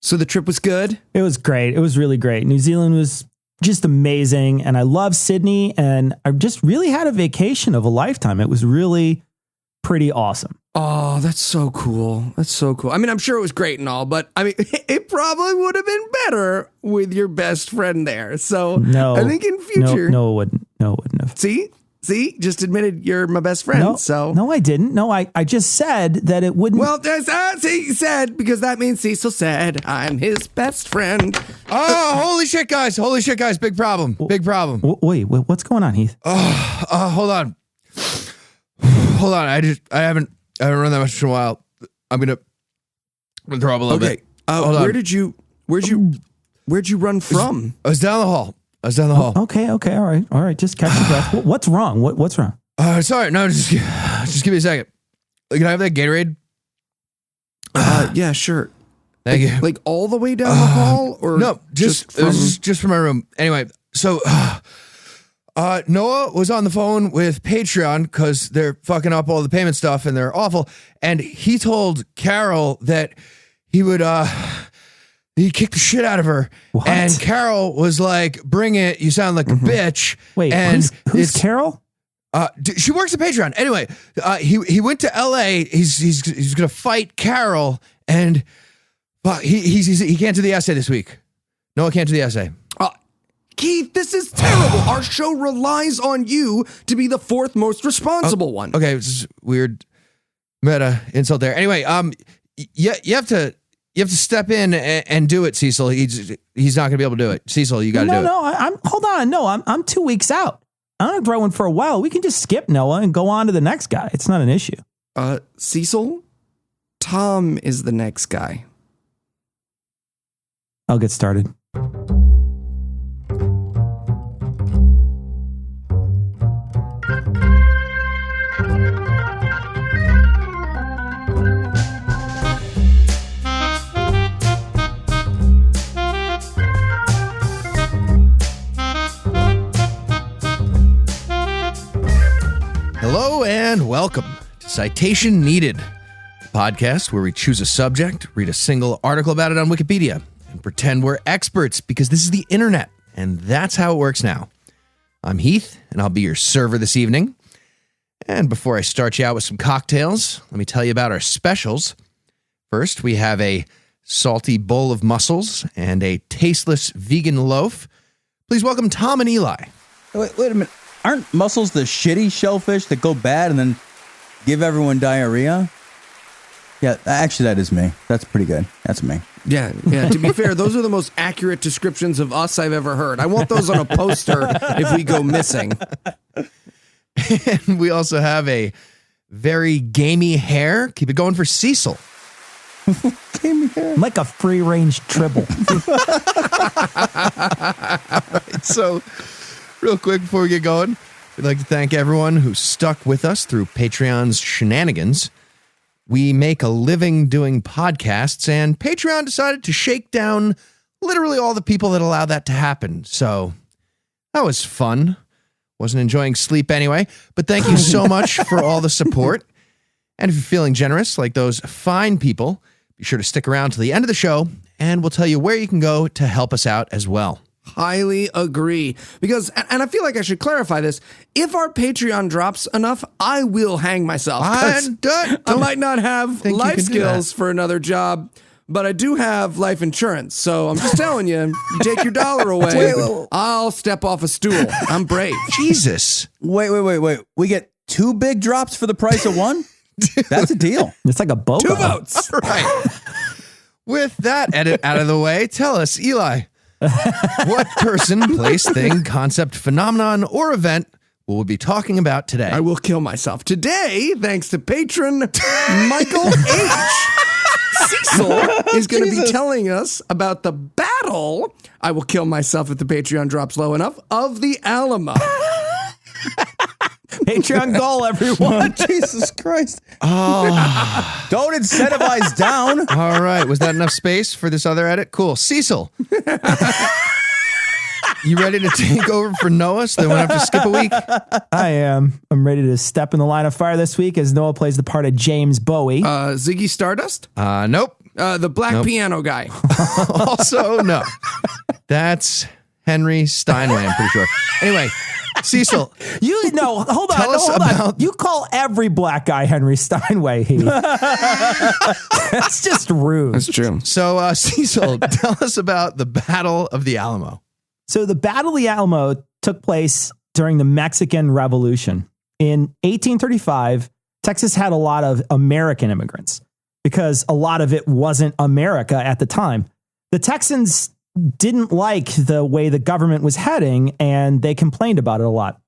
So the trip was good? It was great. It was really great. New Zealand was just amazing. And I love Sydney. And I just really had a vacation of a lifetime. It was really pretty awesome. Oh, that's so cool. That's so cool. I mean, I'm sure it was great and all, but I mean, it probably would have been better with your best friend there. So no, I think in future. No, it wouldn't. No, it wouldn't have. See, just admitted you're my best friend. No, I didn't. No, I just said that it wouldn't. Well, see, said, because that means Cecil said I'm his best friend. Oh, holy shit, guys. Big problem. Wait, what's going on, Heath? Hold on. I haven't run that much in a while. I'm gonna throw up a little bit. Where'd you run from? I was down the hall. Okay. All right. Just catch your breath. What's wrong? What's wrong? Sorry. No, just give me a second. Can I have that Gatorade? Yeah, sure. Thank you. Like all the way down the hall, or no? Just from my room. Anyway, so Noah was on the phone with Patreon because they're fucking up all the payment stuff and they're awful. And he told Carol that he would he kicked the shit out of her. What? And Carol was like, "Bring it! You sound like a bitch." Wait, and who's Carol? She works at Patreon. Anyway, he went to LA. He's gonna fight Carol, and he can't do the essay this week. Noah can't do the essay. Keith, this is terrible. Our show relies on you to be the fourth most responsible one. Okay, it's just weird meta insult there. Anyway, you have to step in and do it, Cecil. He's not gonna be able to do it. Cecil, you got to do it. No, hold on. No, I'm 2 weeks out. I'm not throwing for a while. We can just skip Noah and go on to the next guy. It's not an issue. Cecil, Tom is the next guy. I'll get started. Hello and welcome to Citation Needed, a podcast where we choose a subject, read a single article about it on Wikipedia, and pretend we're experts because this is the internet, and that's how it works now. I'm Heath, and I'll be your server this evening. And before I start you out with some cocktails, let me tell you about our specials. First, we have a salty bowl of mussels and a tasteless vegan loaf. Please welcome Tom and Eli. Wait a minute. Aren't mussels the shitty shellfish that go bad and then give everyone diarrhea? Yeah, actually, that is me. That's pretty good. That's me. Yeah. To be fair, those are the most accurate descriptions of us I've ever heard. I want those on a poster if we go missing. And we also have a very gamey hair. Keep it going for Cecil. Gamey hair. I'm like a free-range tribble. Right, so real quick before we get going, we'd like to thank everyone who stuck with us through Patreon's shenanigans. We make a living doing podcasts, and Patreon decided to shake down literally all the people that allow that to happen. So that was fun. Wasn't enjoying sleep anyway, but thank you so much for all the support. And if you're feeling generous like those fine people, be sure to stick around to the end of the show, and we'll tell you where you can go to help us out as well. Highly agree. Because, and I feel like I should clarify this, if our Patreon drops enough, I will hang myself. I might not have life skills for another job, but I do have life insurance. So I'm just telling you, you take your dollar away, I'll step off a stool. I'm brave. Jesus. Wait. We get 2 big drops for the price of one? That's a deal. It's like a boat. 2 votes. All right. With that edit out of the way, tell us, Eli, what person, place, thing, concept, phenomenon, or event will we be talking about today? I will kill myself. Today, thanks to patron Michael H., Cecil is going to be telling us about the battle, I will kill myself if the Patreon drops low enough, of the Alamo. Patreon goal, everyone. Jesus Christ. Oh. Don't incentivize down. All right. Was that enough space for this other edit? Cool. Cecil. You ready to take over for Noah so they won't have to skip a week? I am. I'm ready to step in the line of fire this week as Noah plays the part of James Bowie. Ziggy Stardust? Nope. The black piano guy. Also, no. That's Henry Steinway, I'm pretty sure. Anyway, Cecil. Hold on. You call every black guy Henry Steinway, Heath. That's just rude. That's true. So, Cecil, tell us about the Battle of the Alamo. So the Battle of the Alamo took place during the Mexican Revolution. In 1835, Texas had a lot of American immigrants because a lot of it wasn't America at the time. The Texans didn't like the way the government was heading, and they complained about it a lot.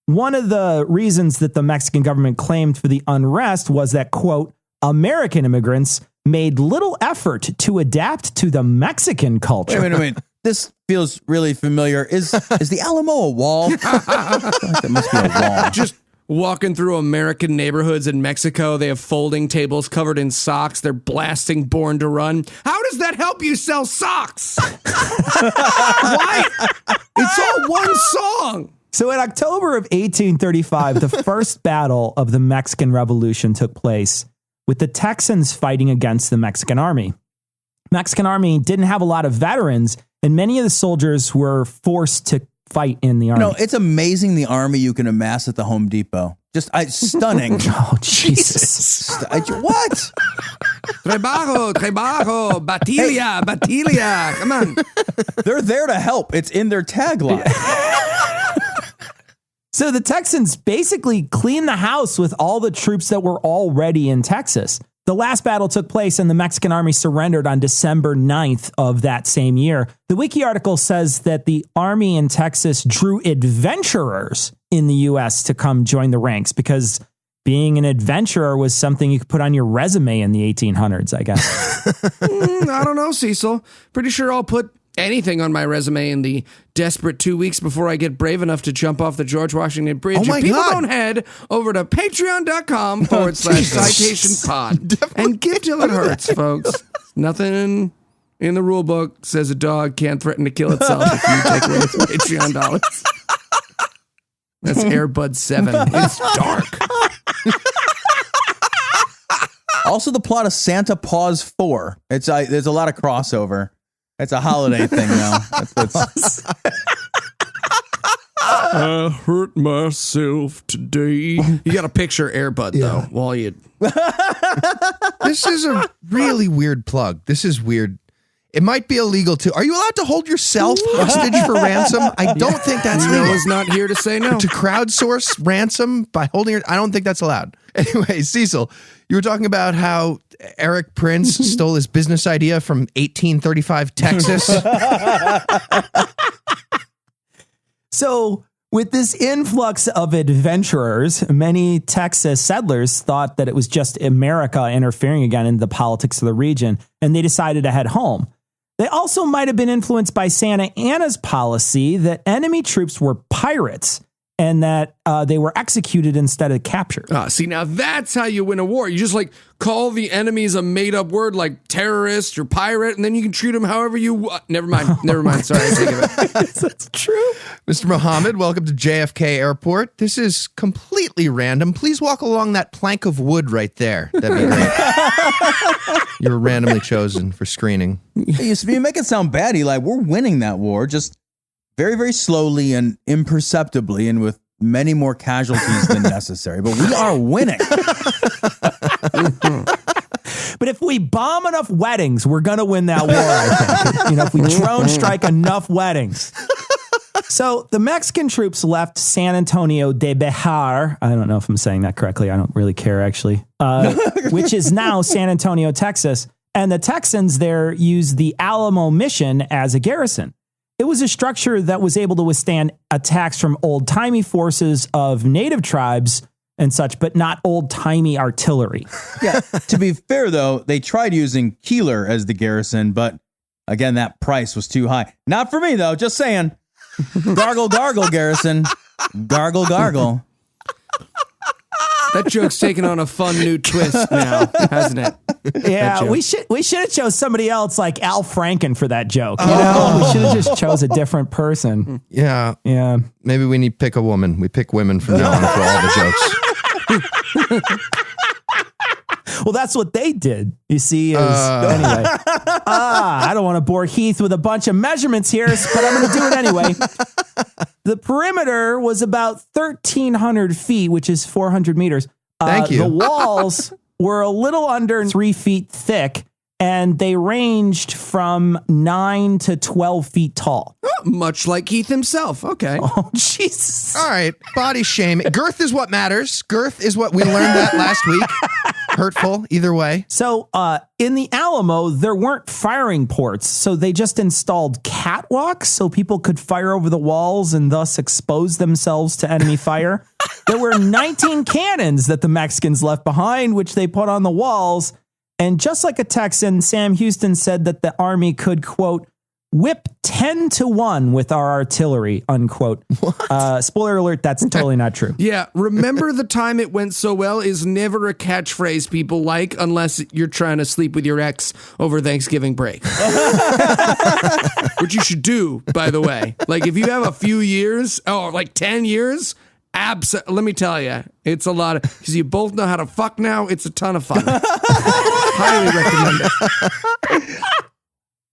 One of the reasons that the Mexican government claimed for the unrest was that, quote, American immigrants made little effort to adapt to the Mexican culture. Wait. This feels really familiar. Is the Alamo a wall? That must be a wall. Just walking through American neighborhoods in Mexico, they have folding tables covered in socks. They're blasting Born to Run. How does that help you sell socks? Why? It's all one song. So in October of 1835, the first battle of the Mexican Revolution took place with the Texans fighting against the Mexican army. Mexican army didn't have a lot of veterans, and many of the soldiers were forced to fight in the army. No, it's amazing the army you can amass at the Home Depot. Just stunning. Oh, Jesus. What? Trabajo, batilia. Come on. They're there to help. It's in their tagline. So the Texans basically cleaned the house with all the troops that were already in Texas. The last battle took place and the Mexican army surrendered on December 9th of that same year. The wiki article says that the army in Texas drew adventurers in the U.S. to come join the ranks because being an adventurer was something you could put on your resume in the 1800s, I guess. I don't know, Cecil. Pretty sure I'll put anything on my resume in the desperate 2 weeks before I get brave enough to jump off the George Washington Bridge. Oh my if people God. don't head over to patreon.com/citationpod and give till it hurts, folks. Nothing in the rule book says a dog can't threaten to kill itself if you take away its Patreon dollars. That's Airbud 7. It's dark. Also, the plot of Santa Paws 4. There's a lot of crossover. It's a holiday thing now. I hurt myself today. You got to picture Airbud, though, while you... This is a really weird plug. This is weird. It might be illegal, too. Are you allowed to hold yourself hostage for ransom? I don't think that's legal. Noah's not here to say no. To crowdsource ransom by holding your... I don't think that's allowed. Anyway, Cecil, you were talking about how Eric Prince stole his business idea from 1835 Texas. So with this influx of adventurers, many Texas settlers thought that it was just America interfering again in the politics of the region, and they decided to head home. They also might have been influenced by Santa Anna's policy that enemy troops were pirates and that they were executed instead of captured. See, now that's how you win a war. You just call the enemies a made-up word like terrorist or pirate, and then you can treat them however you Never mind. Sorry, I take it back. That's true. Mr. Mohammed, welcome to JFK Airport. This is completely random. Please walk along that plank of wood right there. That'd be great. You were randomly chosen for screening. You make it sound bad, Eli. We're winning that war, just very, very slowly and imperceptibly and with many more casualties than necessary. But we are winning. But if we bomb enough weddings, we're going to win that war, I think. If we drone strike enough weddings. So the Mexican troops left San Antonio de Bejar. I don't know if I'm saying that correctly. I don't really care, actually. Which is now San Antonio, Texas. And the Texans there used the Alamo mission as a garrison. It was a structure that was able to withstand attacks from old-timey forces of native tribes and such, but not old-timey artillery. Yeah. To be fair, though, they tried using Keeler as the garrison, but again, that price was too high. Not for me, though. Just saying. Gargle, gargle, garrison. Gargle, gargle. That joke's taken on a fun new twist now, hasn't it? Yeah, we should have chose somebody else like Al Franken for that joke. We should have just chose a different person. Yeah. Yeah. Maybe we need to pick a woman. We pick women from now on for all the jokes. Well, that's what they did. You see, anyway. I don't want to bore Heath with a bunch of measurements here, but I'm going to do it anyway. The perimeter was about 1,300 feet, which is 400 meters. Thank you. The walls were a little under 3 feet thick, and they ranged from 9 to 12 feet tall. Much like Heath himself. Okay. Oh, Jesus. All right, body shame. Girth is what matters. Girth is what we learned that last week. Hurtful, either way. So in the Alamo, there weren't firing ports, so they just installed catwalks so people could fire over the walls and thus expose themselves to enemy fire. There were 19 cannons that the Mexicans left behind, which they put on the walls. And just like a Texan, Sam Houston said that the Army could, quote, whip 10-1 with our artillery, unquote. Spoiler alert, that's totally not true. Yeah, remember the time it went so well is never a catchphrase people like unless you're trying to sleep with your ex over Thanksgiving break. Which you should do, by the way. Like if you have a few years, like 10 years, let me tell you, it's a lot of, because you both know how to fuck now. It's a ton of fun. Highly recommend it.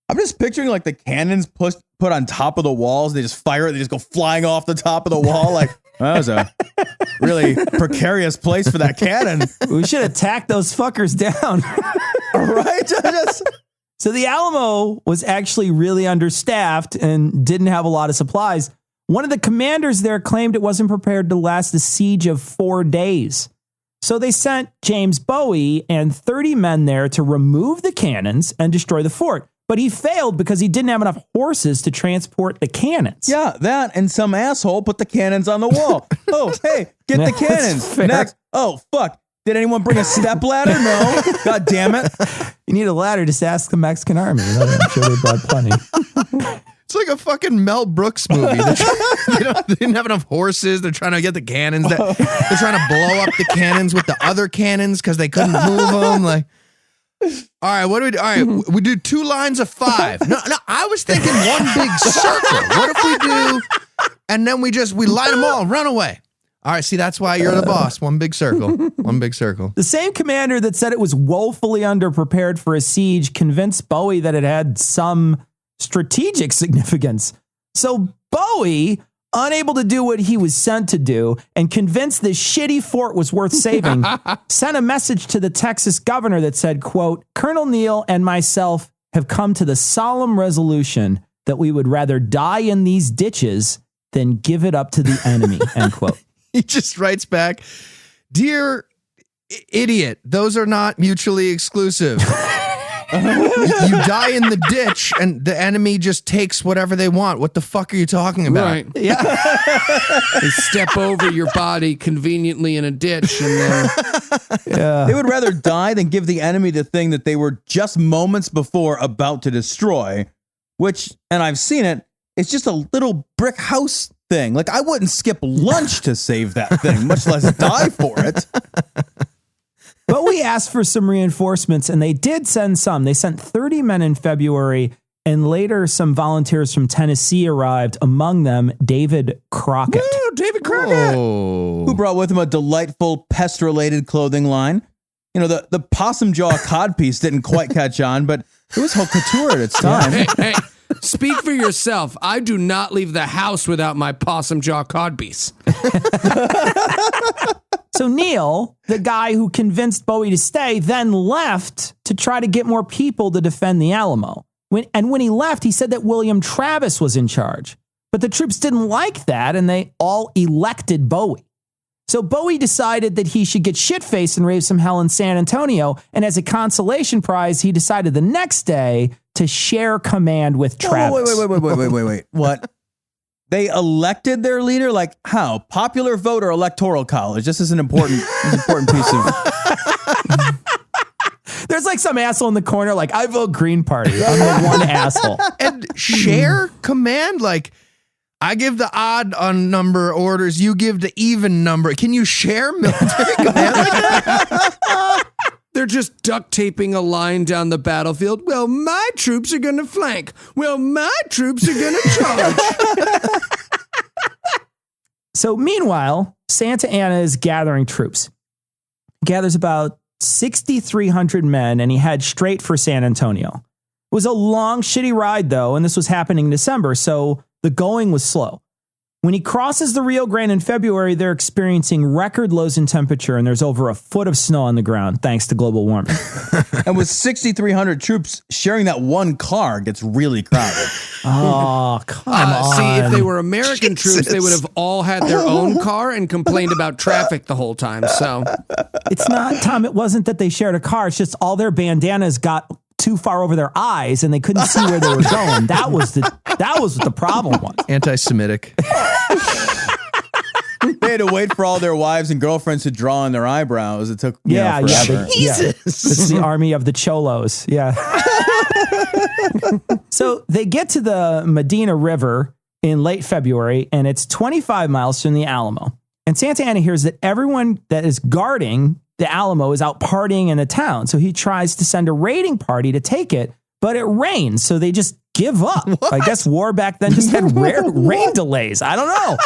I'm just picturing like the cannons put on top of the walls. They just fire it. They just go flying off the top of the wall. Like, that was a really precarious place for that cannon. We should attack those fuckers down. Right? So the Alamo was actually really understaffed and didn't have a lot of supplies. One of the commanders there claimed it wasn't prepared to last a siege of 4 days. So they sent James Bowie and 30 men there to remove the cannons and destroy the fort. But he failed because he didn't have enough horses to transport the cannons. Yeah, that and some asshole put the cannons on the wall. Oh, hey, get the cannons. Fair. Next. Oh, fuck. Did anyone bring a step ladder? No. God damn it. You need a ladder, just ask the Mexican army. I'm sure they brought plenty. It's like a fucking Mel Brooks movie. They didn't have enough horses. They're trying to get the cannons. They're trying to blow up the cannons with the other cannons because they couldn't move them. Like, all right, what do we do? All right, we do 2 lines of 5. No, I was thinking one big circle. What if we do, and then we line them all, run away. All right, see, that's why you're the boss. One big circle. One big circle. The same commander that said it was woefully underprepared for a siege convinced Bowie that it had some strategic significance. So Bowie, unable to do what he was sent to do and convinced this shitty fort was worth saving, sent a message to the Texas governor that said, quote, Colonel Neal and myself have come to the solemn resolution that we would rather die in these ditches than give it up to the enemy, end quote. He just writes back, dear idiot, those are not mutually exclusive. You die in the ditch and the enemy just takes whatever they want. What the fuck are you talking about? Right. Yeah. They step over your body conveniently in a ditch and then They would rather die than give the enemy the thing that they were just moments before about to destroy, which, and I've seen it, it's just a little brick house thing. Like, I wouldn't skip lunch to save that thing, much less die for it. But we asked for some reinforcements, and they did send some. They sent 30 men in February, and later some volunteers from Tennessee arrived, among them David Crockett. Woo, David Crockett. Who brought with him a delightful pest-related clothing line. You know, the possum jaw codpiece didn't quite catch on, but it was haute couture at its time. Hey, speak for yourself. I do not leave the house without my possum jaw codpiece. So Neal, the guy who convinced Bowie to stay, then left to try to get more people to defend the Alamo. When he left, he said that William Travis was in charge. But the troops didn't like that, and they all elected Bowie. So Bowie decided that he should get shit-faced and raise some hell in San Antonio, and as a consolation prize, he decided the next day to share command with Travis. Wait. What? They elected their leader? Like, how? Popular vote or electoral college? This is an important piece of... There's like some asshole in the corner, like, I vote Green Party. I'm the one asshole. And share command? Like, I give the odd on number orders, you give the even number. Can you share military command like that? They're just duct taping a line down the battlefield. Well, my troops are going to flank. Well, my troops are going to charge. So meanwhile, Santa Anna is gathering troops. Gathers about 6,300 men, and he head straight for San Antonio. It was a long, shitty ride, though, and this was happening in December, so the going was slow. When he crosses the Rio Grande in February, they're experiencing record lows in temperature, and there's over a foot of snow on the ground, thanks to global warming. And with 6,300 troops, sharing that one car gets really crowded. Oh, come on. See, if they were American troops, they would have all had their own car and complained about traffic the whole time. So It's not, Tom, it wasn't that they shared a car. It's just all their bandanas got too far over their eyes and they couldn't see where they were going. That was what the problem was. Anti-Semitic. They had to wait for all their wives and girlfriends to draw on their eyebrows. It took forever. It's the army of the cholos. Yeah. So they get to the Medina River in late February, and it's 25 miles from the Alamo. And Santa Anna hears that everyone that is guarding the Alamo is out partying in the town. So he tries to send a raiding party to take it, but it rains. So they just give up. What? I guess war back then just had rare rain delays. I don't know.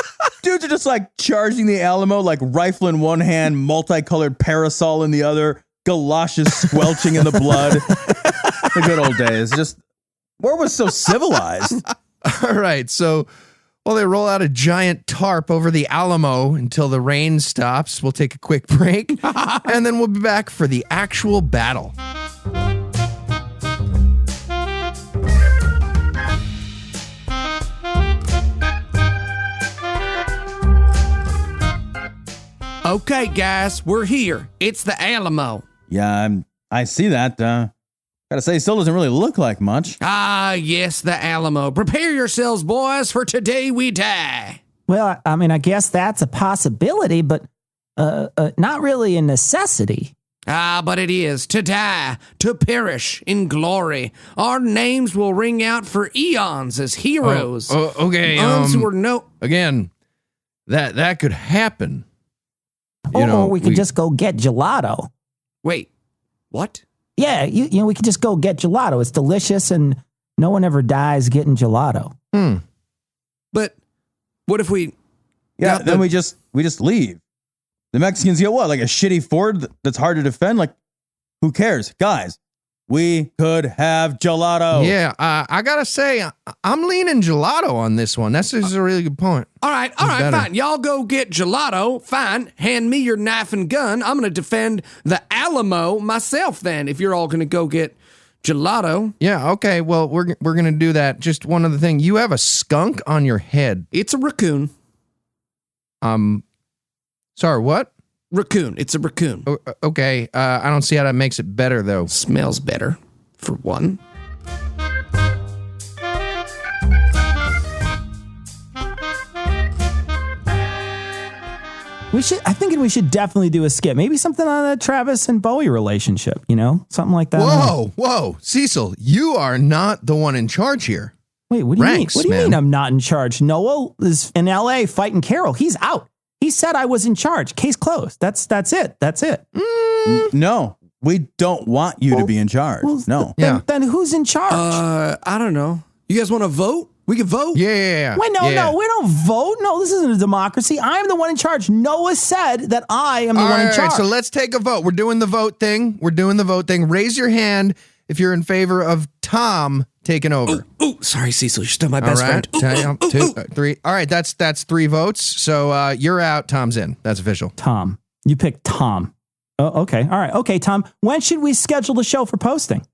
Dudes are just like charging the Alamo, like rifle in one hand, multicolored parasol in the other, galoshes squelching in the blood. The good old days. Just, war was so civilized. All right, so while they roll out a giant tarp over the Alamo until the rain stops, we'll take a quick break, and then we'll be back for the actual battle. okay, guys, we're here. It's the Alamo. Yeah, I see that. Gotta say, still doesn't really look like much. Ah, yes, the Alamo. Prepare yourselves, boys, for today we die. Well, I mean, I guess that's a possibility, but not really a necessity. Ah, but it is. To die, to perish in glory. Our names will ring out for eons as heroes. Okay. Ones who were Again, that could happen. Or we could just go get gelato. Wait, what? Yeah, you know, we could just go get gelato. It's delicious, and no one ever dies getting gelato. But what if we... Yeah, then we just leave. The Mexicans get what? Like a shitty fort that's hard to defend? Like, who cares? Guys, we could have gelato. Yeah, I gotta say, I'm leaning gelato on this one. This is a really good point. All right, fine. Y'all go get gelato. Fine. Hand me your knife and gun. I'm going to defend the Alamo myself then, if you're all going to go get gelato. Yeah, okay. Well, we're going to do that. Just one other thing. You have a skunk on your head. It's a raccoon. Sorry, what? Raccoon. It's a raccoon. Okay. I don't see how that makes it better, though. Smells better, for one. I think we should definitely do a skit. Maybe something on the Travis and Bowie relationship, you know? Something like that. Whoa. Cecil, you are not the one in charge here. Wait, what do you mean? What do you mean I'm not in charge? Noah is in LA fighting Carol. He's out. He said I was in charge. Case closed. That's it. That's it. No, we don't want you to be in charge. No. Then who's in charge? I don't know. You guys want to vote? We can vote? Yeah. Wait, no, we don't vote. No, this isn't a democracy. I'm the one in charge. Noah said that I am the one in charge. All right, so let's take a vote. We're doing the vote thing. Raise your hand if you're in favor of Tom taking over. Sorry, Cecil. You're still my best friend. 2, 3. All right, that's 3 votes. So you're out. Tom's in. That's official. Tom. You picked Tom. Oh, okay. All right. Okay, Tom. When should we schedule the show for posting?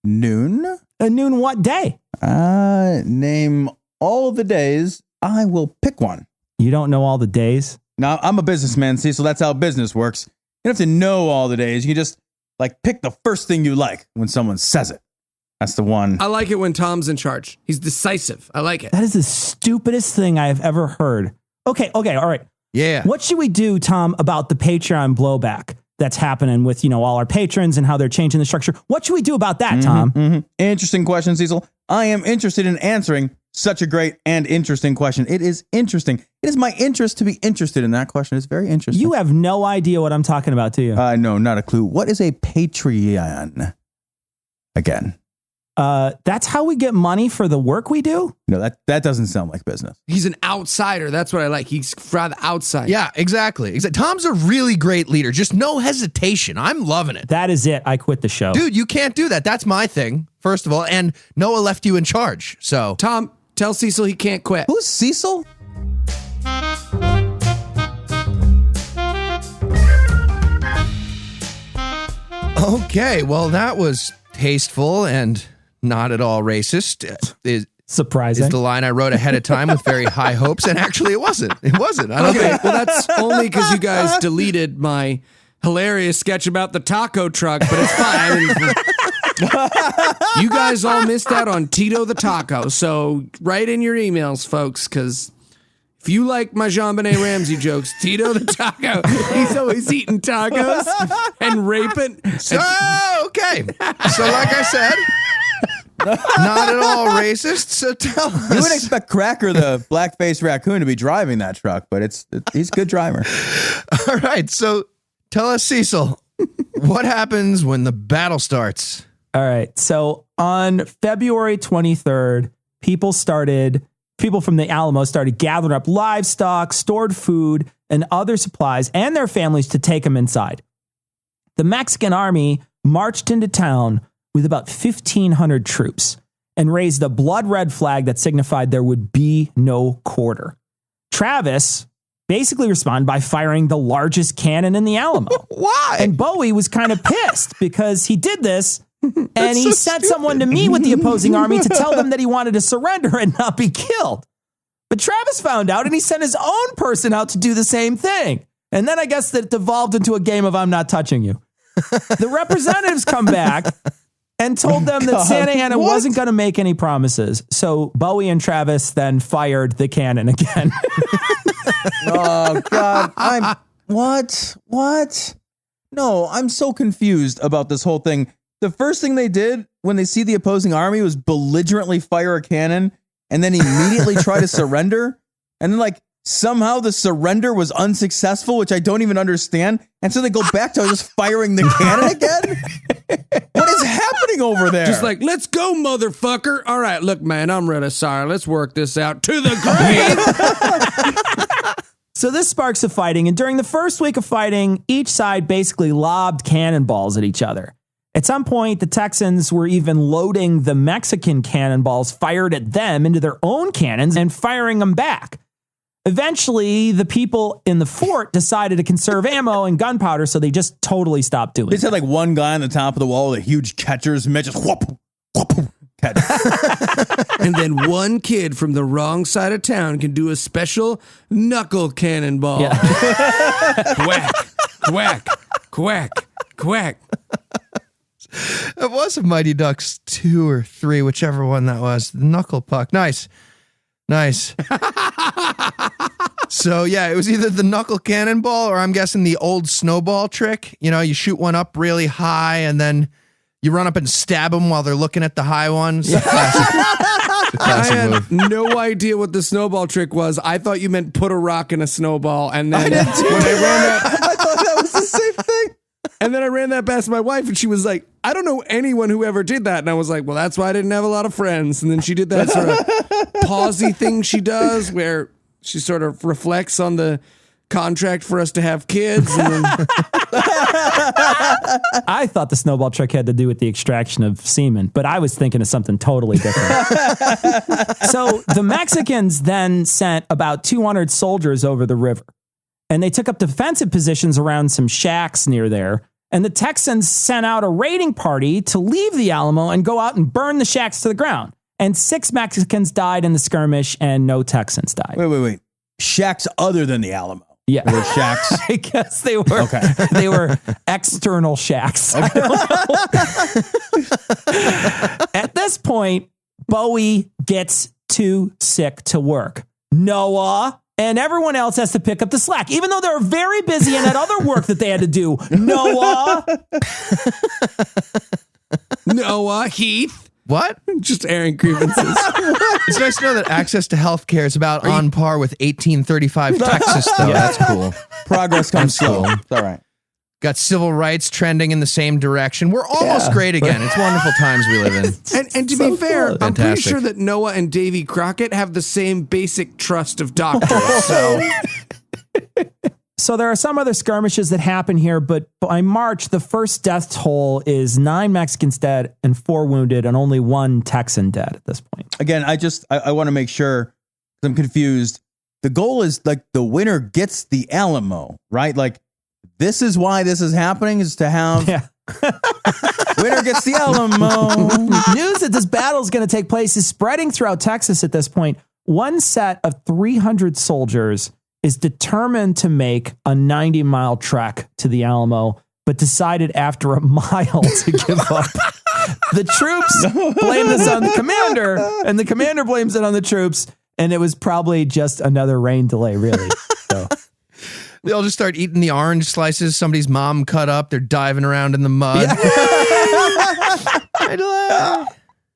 Noon? Noon what day? Name all the days. I will pick one. You don't know all the days? Now, I'm a businessman, see, so that's how business works. You don't have to know all the days. You can just, pick the first thing you like when someone says it. That's the one. I like it when Tom's in charge. He's decisive. I like it. That is the stupidest thing I have ever heard. Okay, all right. Yeah. What should we do, Tom, about the Patreon blowback that's happening with, all our patrons and how they're changing the structure? What should we do about that, Tom? Interesting question, Cecil. I am interested in answering such a great and interesting question. It is interesting. It is my interest to be interested in that question. It's very interesting. You have no idea what I'm talking about, do you? No, not a clue. What is a Patreon? Again. That's how we get money for the work we do? No, that doesn't sound like business. He's an outsider. That's what I like. He's from the outside. Yeah, exactly. Tom's a really great leader. Just no hesitation. I'm loving it. That is it. I quit the show. Dude, you can't do that. That's my thing, first of all. And Noah left you in charge. So, Tom, tell Cecil he can't quit. Who's Cecil? okay, well, that was tasteful and not at all racist. Surprising. Is the line I wrote ahead of time with very high hopes, and actually it wasn't. It wasn't. I don't think. Well, that's only because you guys deleted my hilarious sketch about the taco truck, but it's fine. You guys all missed out on Tito the Taco, so write in your emails, folks, because if you like my JonBenet Ramsey jokes, Tito the Taco, he's always eating tacos and raping. So, okay. So, like I said, not at all racist. So tell us. You would expect Cracker, the black-faced raccoon, to be driving that truck, but he's a good driver. All right. So tell us, Cecil, what happens when the battle starts? All right. So on February 23rd, people from the Alamo started gathering up livestock, stored food, and other supplies and their families to take them inside. The Mexican army marched into town with about 1,500 troops and raised a blood red flag that signified there would be no quarter. Travis basically responded by firing the largest cannon in the Alamo. Why? And Bowie was kind of pissed because he did this and he sent someone to meet with the opposing army to tell them that he wanted to surrender and not be killed. But Travis found out and he sent his own person out to do the same thing. And then I guess that it devolved into a game of I'm not touching you. The representatives come back and told them that Santa Anna wasn't going to make any promises. So Bowie and Travis then fired the cannon again. Oh, God. What? No, I'm so confused about this whole thing. The first thing they did when they see the opposing army was belligerently fire a cannon and then immediately try to surrender. And then, somehow the surrender was unsuccessful, which I don't even understand. And so they go back to just firing the cannon again? What is happening over there? Just let's go, motherfucker. All right, look, man, I'm really sorry. Let's work this out to the grave. So this sparks the fighting. And during the first week of fighting, each side basically lobbed cannonballs at each other. At some point, the Texans were even loading the Mexican cannonballs fired at them into their own cannons and firing them back. Eventually, the people in the fort decided to conserve ammo and gunpowder, so they just totally stopped doing it. They just had one guy on the top of the wall with a huge catcher's mitt, just whoop, whoop, catch. And then one kid from the wrong side of town can do a special knuckle cannonball. Yeah. Quack, quack, quack, quack. It was a Mighty Ducks 2 or 3, whichever one that was. The knuckle puck. Nice. So, yeah, it was either the knuckle cannonball or I'm guessing the old snowball trick. You know, you shoot one up really high and then you run up and stab them while they're looking at the high ones. Yeah. I had no idea what the snowball trick was. I thought you meant put a rock in a snowball. And then when I ran up, I thought that was the same thing. And then I ran that past my wife, and she was like, I don't know anyone who ever did that. And I was like, well, that's why I didn't have a lot of friends. And then she did that sort of pausey thing she does where she sort of reflects on the contract for us to have kids. And then I thought the snowball trick had to do with the extraction of semen, but I was thinking of something totally different. So the Mexicans then sent about 200 soldiers over the river. And they took up defensive positions around some shacks near there. And the Texans sent out a raiding party to leave the Alamo and go out and burn the shacks to the ground. And 6 Mexicans died in the skirmish and no Texans died. Wait. Shacks other than the Alamo? Yeah. Were they shacks? I guess they were. Okay. They were external shacks. I don't know. At this point, Bowie gets too sick to work. Noah and everyone else has to pick up the slack, even though they're very busy and had other work that they had to do. Noah, Heath. What? Just airing grievances. It's nice to know that access to healthcare is about on par with 1835 Texas, though. Yeah. That's cool. Progress comes slow. It's all right. Got civil rights trending in the same direction. We're almost great again. It's wonderful times we live in. And to be fair, good. I'm pretty Fantastic. sure that Noah and Davy Crockett have the same basic trust of doctors. So there are some other skirmishes that happen here, but by March, the first death toll is 9 Mexicans dead and 4 wounded, and only 1 Texan dead at this point. Again, I want to make sure, I'm confused. The goal is like the winner gets the Alamo, right? Like this is why this is happening, is to have winner gets the Alamo. News that this battle is going to take place is spreading throughout Texas at this point. One set of 300 soldiers is determined to make a 90-mile trek to the Alamo, but decided after a mile to give up. The troops blame this on the commander, and the commander blames it on the troops, and it was probably just another rain delay, really. So. They all just start eating the orange slices somebody's mom cut up. They're diving around in the mud. Yeah.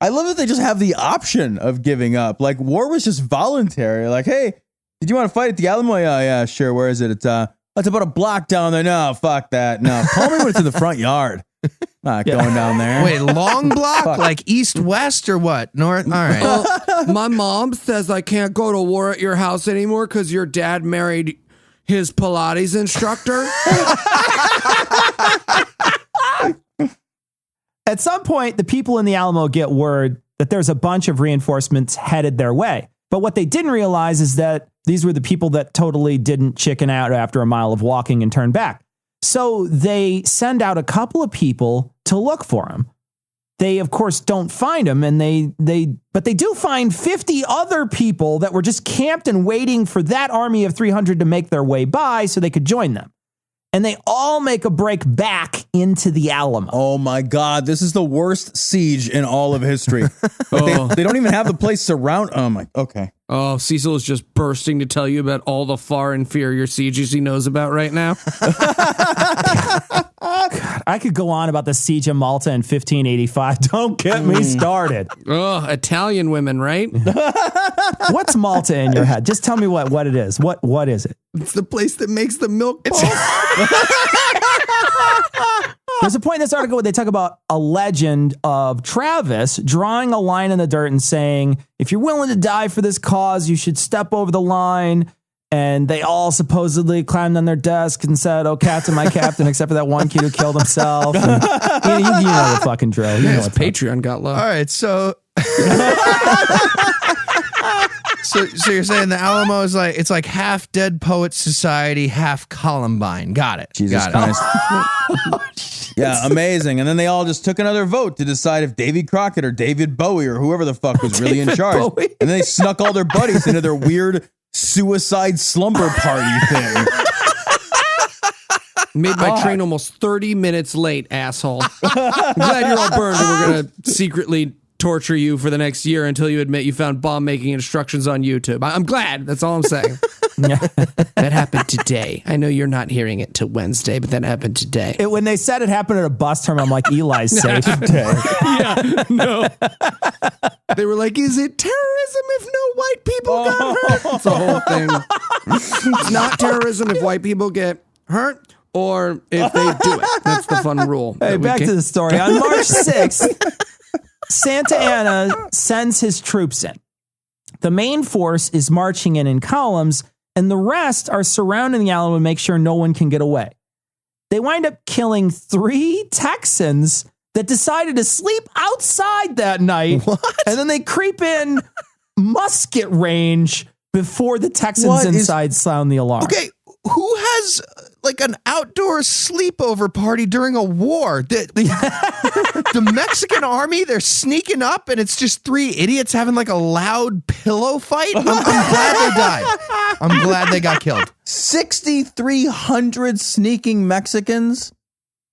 I love that they just have the option of giving up. Like war was just voluntary. Like, hey, did you want to fight at the Alamo? Yeah, sure. Where is it? It's about a block down there. No, fuck that. No, call me when it's in the front yard. Not going down there. Wait, long block? Like east-west or what? North? All right. My mom says I can't go to war at your house anymore because your dad married his Pilates instructor. At some point, the people in the Alamo get word that there's a bunch of reinforcements headed their way. But what they didn't realize is that these were the people that totally didn't chicken out after a mile of walking and turn back. So they send out a couple of people to look for him. They, of course, don't find him, and but they do find 50 other people that were just camped and waiting for that army of 300 to make their way by so they could join them. And they all make a break back into the Alamo. Oh my God, this is the worst siege in all of history. They don't even have the place surround. Oh my, okay. Oh, Cecil is just bursting to tell you about all the far inferior sieges he knows about right now. God, I could go on about the siege of Malta in 1585. Don't get me started. Oh, Italian women, right? What's Malta in your head? Just tell me what it is. What is it? It's the place that makes the milk balls. There's a point in this article where they talk about a legend of Travis drawing a line in the dirt and saying, if you're willing to die for this cause, you should step over the line. And they all supposedly climbed on their desk and said, oh, Captain, my captain, except for that one kid who killed himself. And, you know the fucking drill. You know His Patreon got low. All right, so... So you're saying the Alamo is like, it's like half Dead Poets Society, half Columbine. Got it. Jesus Christ. Yeah, amazing. And then they all just took another vote to decide if Davy Crockett or David Bowie or whoever the fuck was really in charge. Bowie. And then they snuck all their buddies into their weird suicide slumber party thing. Made my train almost 30 minutes late, asshole. I'm glad you're all burned and we're going to secretly torture you for the next year until you admit you found bomb making instructions on YouTube. I'm glad. That's all I'm saying. That happened today. I know you're not hearing it till Wednesday, but that happened today. When they said it happened at a bus terminal, I'm like, Eli's safe. Yeah, no. They were like, is it terrorism if no white people got hurt? It's the whole thing. It's not terrorism if white people get hurt or if they do it. That's the fun rule. Hey, back to the story. On March 6th, Santa Anna sends his troops in. The main force is marching in columns, and the rest are surrounding the Alamo to make sure no one can get away. They wind up killing 3 Texans that decided to sleep outside that night. What? And then they creep in musket range before the Texans inside sound the alarm. Okay, who has like an outdoor sleepover party during a war? The Mexican army, they're sneaking up and it's just 3 idiots having like a loud pillow fight? I'm glad they died. I'm glad they got killed. 6,300 sneaking Mexicans?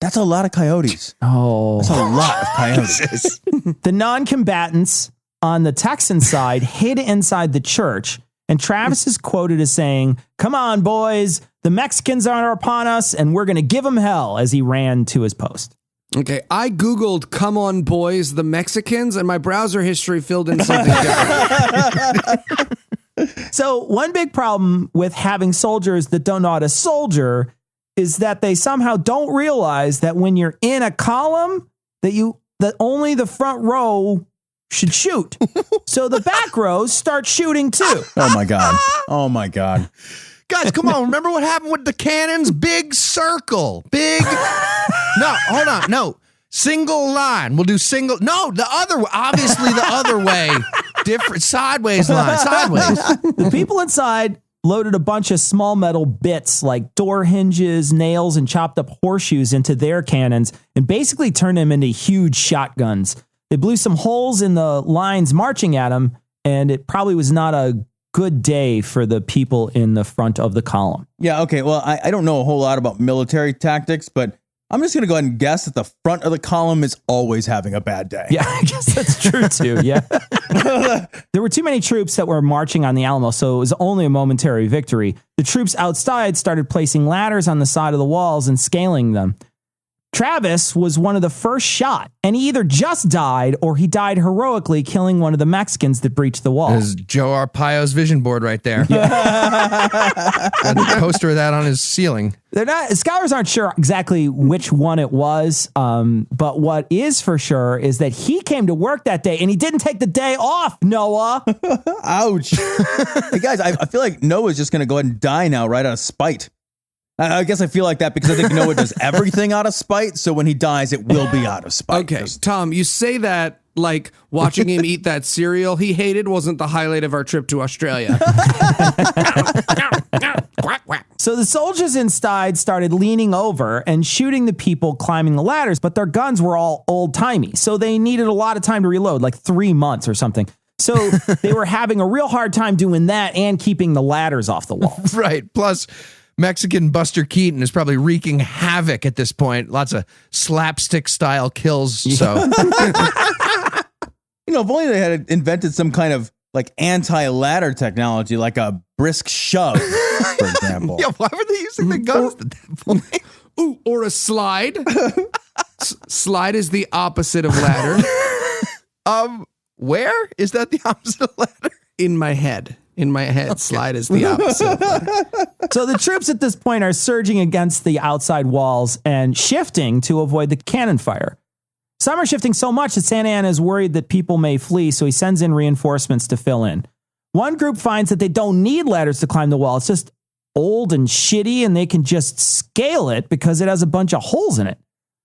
That's a lot of coyotes. Oh. That's a lot of coyotes. The non-combatants on the Texan side hid inside the church, and Travis is quoted as saying, "Come on, boys, the Mexicans are upon us, and we're going to give them hell," as he ran to his post. Okay, I Googled "Come on, boys, the Mexicans," and my browser history filled in something different. So one big problem with having soldiers that don't know how to soldier is that they somehow don't realize that when you're in a column that only the front row should shoot. So the back rows start shooting too. Oh my God. Oh my God. Guys, come on. Remember what happened with the cannons? Big circle. Big. No, hold on. No. Single line. We'll do single. No, the other way. Obviously the other way. Different sideways line. Sideways. The people inside loaded a bunch of small metal bits like door hinges, nails, and chopped up horseshoes into their cannons and basically turned them into huge shotguns. They blew some holes in the lines marching at them, and it probably was not a good day for the people in the front of the column. Yeah, okay. Well, I don't know a whole lot about military tactics, but I'm just going to go ahead and guess that the front of the column is always having a bad day. Yeah, I guess that's true too. Yeah. There were too many troops that were marching on the Alamo, so it was only a momentary victory. The troops outside started placing ladders on the side of the walls and scaling them. Travis was one of the first shot, and he either just died or he died heroically, killing one of the Mexicans that breached the wall. There's Joe Arpaio's vision board right there. A poster of that on his ceiling. Scholars aren't sure exactly which one it was, but what is for sure is that he came to work that day and he didn't take the day off, Noah. Ouch. Hey guys, I feel like Noah's just going to go ahead and die now right out of spite. I guess I feel like that because I think Noah does everything out of spite. So when he dies, it will be out of spite. Okay, Tom, you say that like watching him eat that cereal he hated wasn't the highlight of our trip to Australia. So the soldiers inside started leaning over and shooting the people climbing the ladders, but their guns were all old-timey. So they needed a lot of time to reload, like 3 months or something. So they were having a real hard time doing that and keeping the ladders off the walls. Right. Plus, Mexican Buster Keaton is probably wreaking havoc at this point. Lots of slapstick style kills. So, if only they had invented some kind of like anti-ladder technology, like a brisk shove, for example. Yeah, why were they using the guns at that point? Ooh, or a slide. Slide is the opposite of ladder. Where is that the opposite of ladder? In my head. In my head, okay. Slide is the opposite. So the troops at this point are surging against the outside walls and shifting to avoid the cannon fire. Some are shifting so much that Santa Anna is worried that people may flee, so he sends in reinforcements to fill in. One group finds that they don't need ladders to climb the wall. It's just old and shitty, and they can just scale it because it has a bunch of holes in it.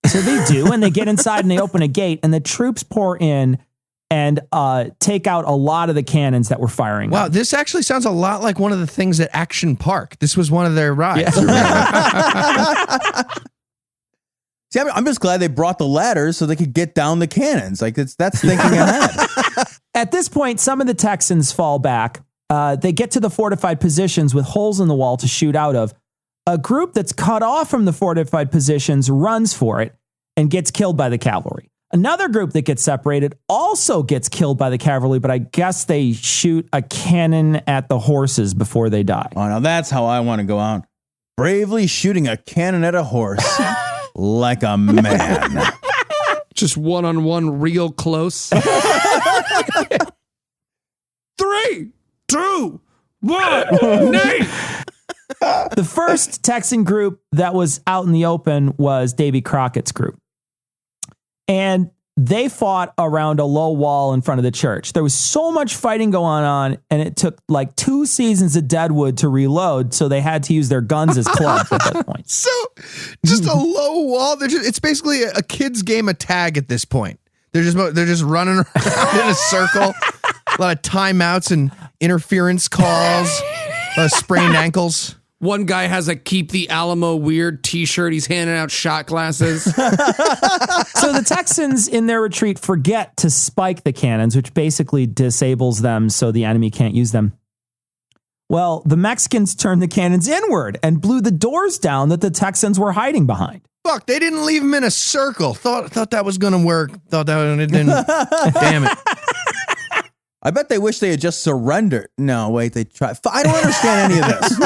So they do, and they get inside and they open a gate, and the troops pour in and take out a lot of the cannons that were firing. Wow, this actually sounds a lot like one of the things at Action Park. This was one of their rides. Yeah. See, I'm just glad they brought the ladders so they could get down the cannons. Like that's thinking ahead. At this point, some of the Texans fall back. They get to the fortified positions with holes in the wall to shoot out of. A group that's cut off from the fortified positions runs for it and gets killed by the cavalry. Another group that gets separated also gets killed by the cavalry, but I guess they shoot a cannon at the horses before they die. Oh, now that's how I want to go out. Bravely shooting a cannon at a horse like a man. Just one-on-one real close. 3, 2, 1, name! The first Texan group that was out in the open was Davy Crockett's group. And they fought around a low wall in front of the church. There was so much fighting going on, and it took like 2 seasons of Deadwood to reload, so they had to use their guns as clubs at that point. So, just a low wall. It's basically a kid's game of tag at this point. They're just running around in a circle. A lot of timeouts and interference calls. A lot of sprained ankles. One guy has a Keep the Alamo Weird t-shirt. He's handing out shot glasses. So the Texans in their retreat forget to spike the cannons, which basically disables them so the enemy can't use them. Well, the Mexicans turned the cannons inward and blew the doors down that the Texans were hiding behind. Fuck, they didn't leave them in a circle. Thought that was going to work. Thought that it didn't. Damn it. I bet they wish they had just surrendered. No, wait, they tried. I don't understand any of this.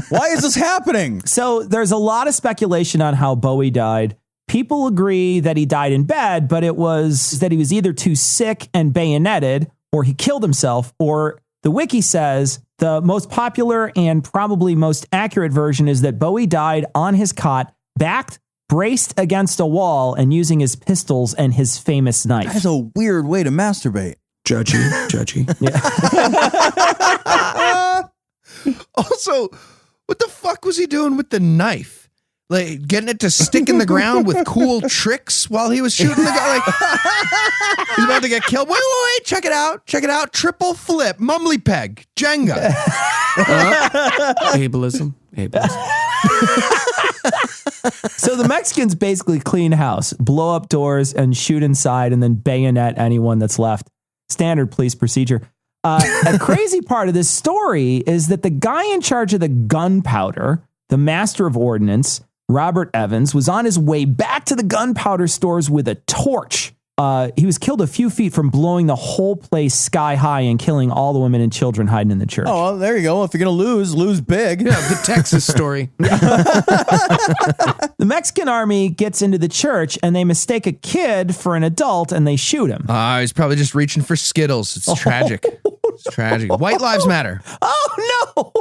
Why is this happening? So there's a lot of speculation on how Bowie died. People agree that he died in bed, but it was that he was either too sick and bayoneted, or he killed himself, or The wiki says the most popular and probably most accurate version is that Bowie died on his cot, backed, braced against a wall, and using his pistols and his famous knife. That's a weird way to masturbate. Judgy. Yeah. Also, what the fuck was he doing with the knife? Like getting it to stick in the ground with cool tricks while he was shooting the guy. Like he's about to get killed. Wait, check it out. Triple flip, mumbly peg, Jenga. Ableism. So the Mexicans basically clean house, blow up doors, and shoot inside, and then bayonet anyone that's left. Standard police procedure. A crazy part of this story is that the guy in charge of the gunpowder, the master of ordnance, Robert Evans, was on his way back to the gunpowder stores with a torch. He was killed a few feet from blowing the whole place sky high and killing all the women and children hiding in the church. Oh, well, there you go. If you're going to lose big. Yeah, the Texas story. The Mexican army gets into the church and they mistake a kid for an adult and they shoot him. He's probably just reaching for Skittles. It's tragic. It's tragic. White lives matter. Oh, no.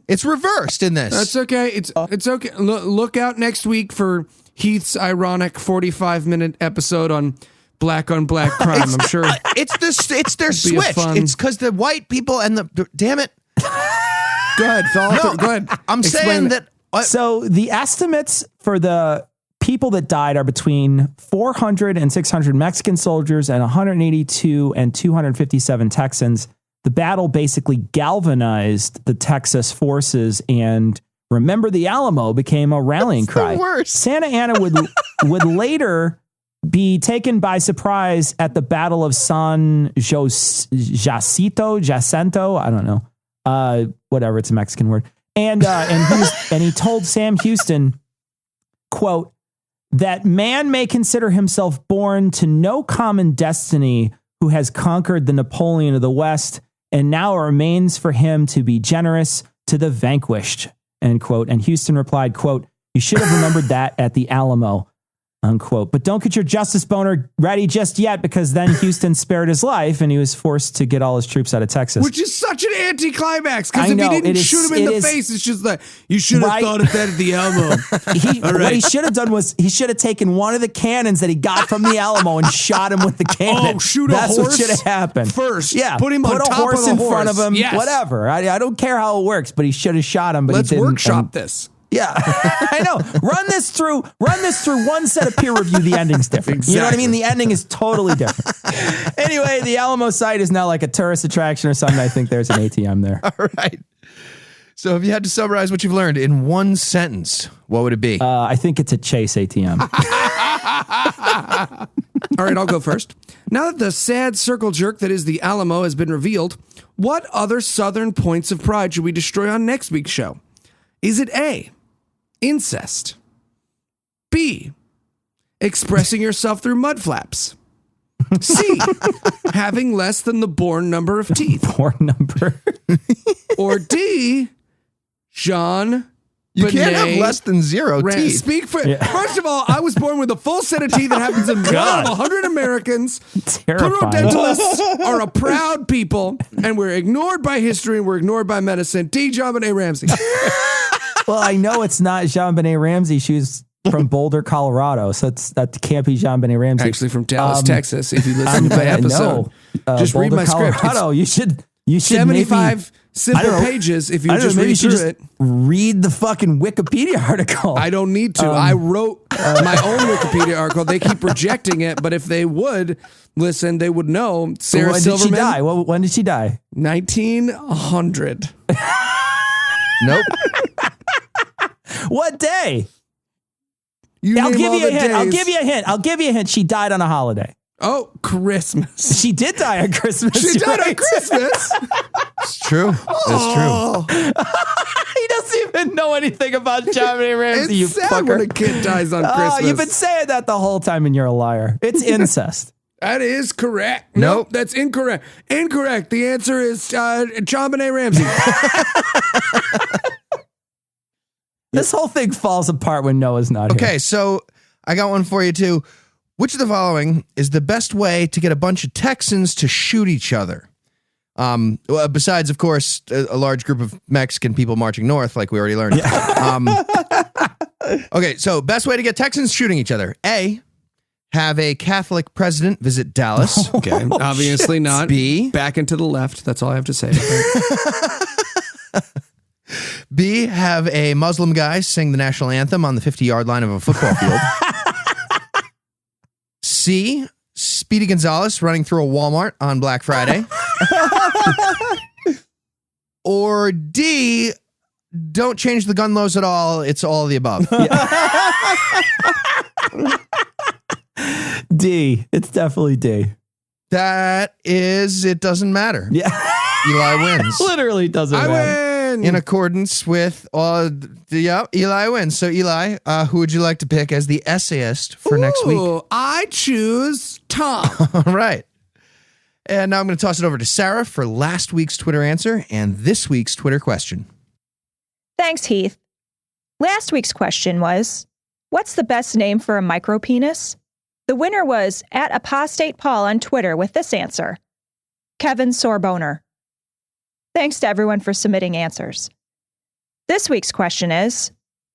It's reversed in this. That's okay. It's okay. Look out next week for Heath's ironic 45-minute episode on black crime. I'm sure it's their switch. It's because the white people and the damn it. Go ahead, Phil. Go ahead. I'm saying that. So the estimates for the people that died are between 400 and 600 Mexican soldiers and 182 and 257 Texans. The battle basically galvanized the Texas forces, and remember the Alamo became a rallying cry. Santa Anna would later be taken by surprise at the Battle of San Jacinto. I don't know. Whatever, it's a Mexican word. And he told Sam Houston, quote, that man may consider himself born to no common destiny who has conquered the Napoleon of the West, and now it remains for him to be generous to the vanquished, end quote. And Houston replied, quote, you should have remembered that at the Alamo, unquote. But don't get your justice boner ready just yet, because then Houston spared his life and he was forced to get all his troops out of Texas. Which is such an anticlimax, because if he didn't shoot him in the face, it's just like, you should have thought of that at the Alamo. What he should have done was he should have taken one of the cannons that he got from the Alamo and shot him with the cannon. Oh, shoot That's a horse? What should have happened. First, yeah, put him on top horse of the in horse. front of him, yes. Whatever. I don't care how it works, but he should have shot him, but Let's he didn't. workshop this. Yeah, I know. Run this through one set of peer review. The ending's different. Exactly. You know what I mean? The ending is totally different. Anyway, the Alamo site is now like a tourist attraction or something. I think there's an ATM there. All right. So if you had to summarize what you've learned in one sentence, what would it be? I think it's a Chase ATM. All right, I'll go first. Now that the sad circle jerk that is the Alamo has been revealed, what other Southern points of pride should we destroy on next week's show? Is it A, incest? B, expressing yourself through mud flaps? C, having less than the born number of teeth? Born number. Or D, Jean You can't have less than zero teeth. Speak for First of all, I was born with a full set of teeth that happens in 1 out of 100 Americans. Terrifying. Periodentalists are a proud people, and we're ignored by history and we're ignored by medicine. D, JonBenet Ramsey. Well, I know it's not JonBenet Ramsey. She was from Boulder, Colorado, so that can't be JonBenet Ramsey. Actually, from Dallas, Texas. If you listen to my episode, just Boulder, read my script. Colorado. You should 75 simple pages. If you just read through it, read the fucking Wikipedia article. I don't need to. I wrote my own Wikipedia article. They keep rejecting it, but if they would listen, they would know. Sarah Silverman. Did she die? When did she die? 1900. Nope. What day? I'll give you a hint. I'll give you a hint. She died on a holiday. Oh, Christmas. She did die on Christmas. She died on Christmas. It's true. It's true. He doesn't even know anything about JonBenet Ramsey. It's sad when a kid dies on Christmas. You've been saying that the whole time, and you're a liar. It's incest. That is correct. Nope. That's incorrect. Incorrect. The answer is JonBenet Ramsey. This whole thing falls apart when Noah's not here. Okay, so I got one for you too. Which of the following is the best way to get a bunch of Texans to shoot each other? Besides, of course, a large group of Mexican people marching north, like we already learned. Okay, so best way to get Texans shooting each other. A, have a Catholic president visit Dallas. Okay, obviously not. B, back and to the left. That's all I have to say. B, have a Muslim guy sing the national anthem on the 50-yard line of a football field. C, Speedy Gonzalez running through a Walmart on Black Friday. Or D, don't change the gun laws at all. It's all of the above. D. It's definitely D. That is, it doesn't matter. Yeah. Eli wins. Literally doesn't I matter. win. In accordance with Eli wins. So Eli, who would you like to pick as the essayist for next week? I choose Tom. All right. And now I'm going to toss it over to Sarah for last week's Twitter answer and this week's Twitter question. Thanks, Heath. Last week's question was, what's the best name for a micropenis? The winner was @apostatepaul on Twitter with this answer, Kevin Sorboner. Thanks to everyone for submitting answers. This week's question is,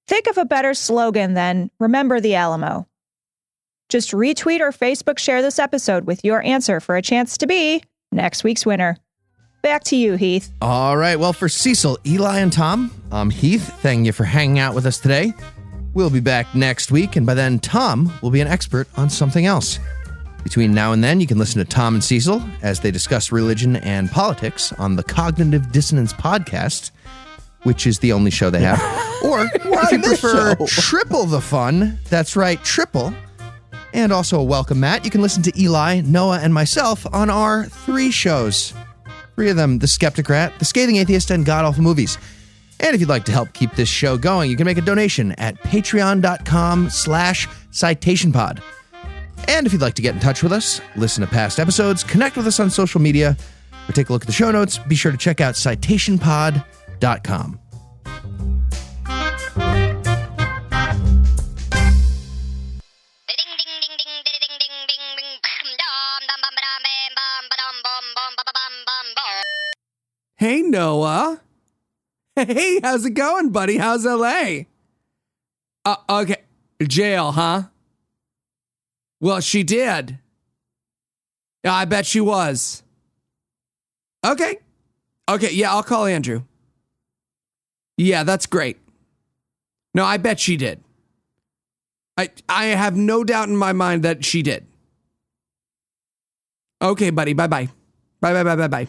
think of a better slogan than Remember the Alamo. Just retweet or Facebook share this episode with your answer for a chance to be next week's winner. Back to you, Heath. All right. Well, for Cecil, Eli, and Tom, I'm Heath. Thank you for hanging out with us today. We'll be back next week, and by then, Tom will be an expert on something else. Between now and then, you can listen to Tom and Cecil as they discuss religion and politics on the Cognitive Dissonance podcast, which is the only show they have. Or if you prefer triple the fun, that's right, triple, and also a welcome mat, you can listen to Eli, Noah, and myself on our 3 shows. 3 of them, The Skepticrat, The Scathing Atheist, and God Awful Movies. And if you'd like to help keep this show going, you can make a donation at patreon.com/citationpod. And if you'd like to get in touch with us, listen to past episodes, connect with us on social media, or take a look at the show notes, be sure to check out citationpod.com. Hey, Noah. Hey, how's it going, buddy? How's LA? Okay. Jail, huh? Well, she did. Yeah, I bet she was. Okay. Okay, yeah, I'll call Andrew. Yeah, that's great. No, I bet she did. I have no doubt in my mind that she did. Okay, buddy. Bye-bye. Bye-bye.